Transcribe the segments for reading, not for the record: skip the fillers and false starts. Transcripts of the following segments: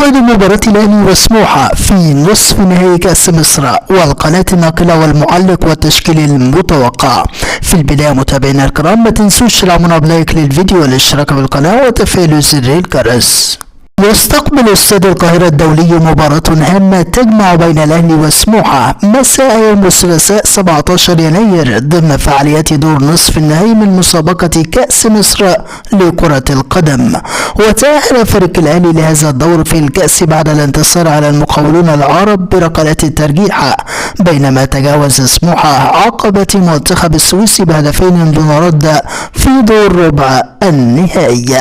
موعد مباراة الأهلي وسموحة في نصف نهائي كأس مصر والقناة الناقلة والمعلق والتشكيل المتوقع. في البداية متابعينا الكرام ما تنسوش تلعبونا بلايك للفيديو والاشتراك بالقناة وتفعيل زر الجرس. يستقبل استاد القاهرة الدولي مباراة هامة تجمع بين الأهلي وسموحة مساء يوم الثلاثاء 17 يناير ضمن فعاليات دور نصف النهائي من مسابقة كأس مصر لكرة القدم. وتأهل فريق الأهلي لهذا الدور في الكأس بعد الانتصار على المقاولون العرب بركلات الترجيح، بينما تجاوز سموحة عقبة المنتخب السويسي بهدفين دون رد في دور ربع النهائي.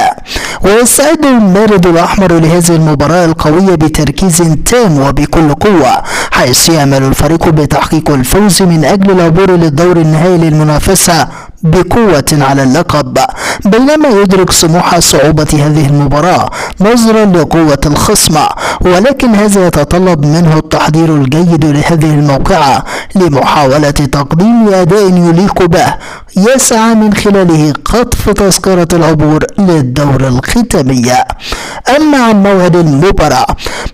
ويستعد المارد الأحمر لهذه المباراة القوية بتركيز تام وبكل قوة، حيث يعمل الفريق بتحقيق الفوز من أجل العبور للدور النهائي للمنافسة بقوة على اللقب، بينما يدرك سموحة صعوبة هذه المباراة نظرا لقوة الخصم، ولكن هذا يتطلب منه التحضير الجيد لهذه الموقعة لمحاولة تقديم أداء يليق به يسعى من خلاله قطف تذكرة العبور للدور الختامي. أما عن موعد المباراة،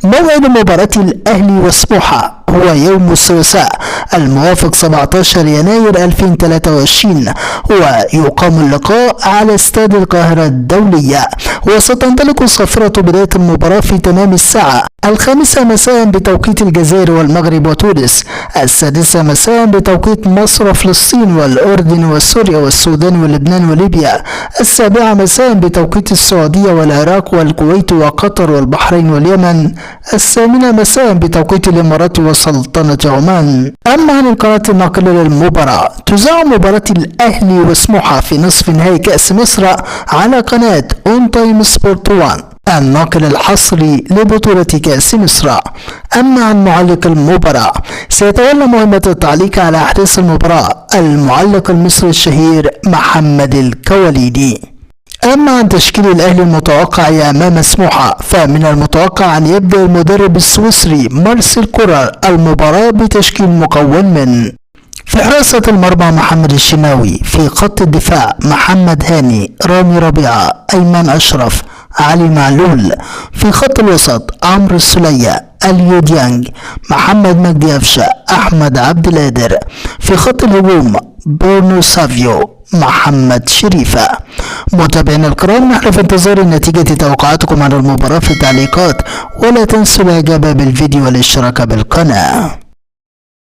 موعد مباراة الأهلي وسموحة هو يوم الثلاثاء الموافق 17 يناير 2023، ويقام اللقاء على استاد القاهرة الدولية، وستنطلق صافرة بداية المباراة في تمام الساعة 5 مساء بتوقيت الجزائر والمغرب وتونس، 6 مساء بتوقيت مصر وفلسطين والأردن وسوريا والسودان ولبنان وليبيا، 7 مساء بتوقيت السعودية والعراق والكويت وقطر والبحرين واليمن، 8 مساء بتوقيت الإمارات وسلطنة عمان. أما عن القناة الناقلة للمباراة، تذاع مباراة الأهلي وسموحة في نصف نهائي كأس مصر على قناة اون تايم سبورت 1 الناقل الحصري لبطولة كأس مصر. أما عن معلق المباراة، سيتولى مهمة التعليق على أحداث المباراة المعلق المصري الشهير محمد الكواليدي. أما عن تشكيل الأهلي المتوقع أمام سموحة، فمن المتوقع أن يبدأ المدرب السويسري مارسيل كولر المباراة بتشكيل مكون من: في حراسة المرمى محمد الشناوي، في خط الدفاع محمد هاني، رامي ربيعة، أيمن أشرف، علي معلول، في خط الوسط عمرو السولية، اليو ديانج، محمد مجدي أفشة، أحمد عبد القادر، في خط الهجوم برونو سافيو، محمد شريفة. متابعينا الكرام، نحن في انتظار نتيجة توقعاتكم عن المباراة في التعليقات، ولا تنسوا الإعجاب بالفيديو والاشتراك بالقناة.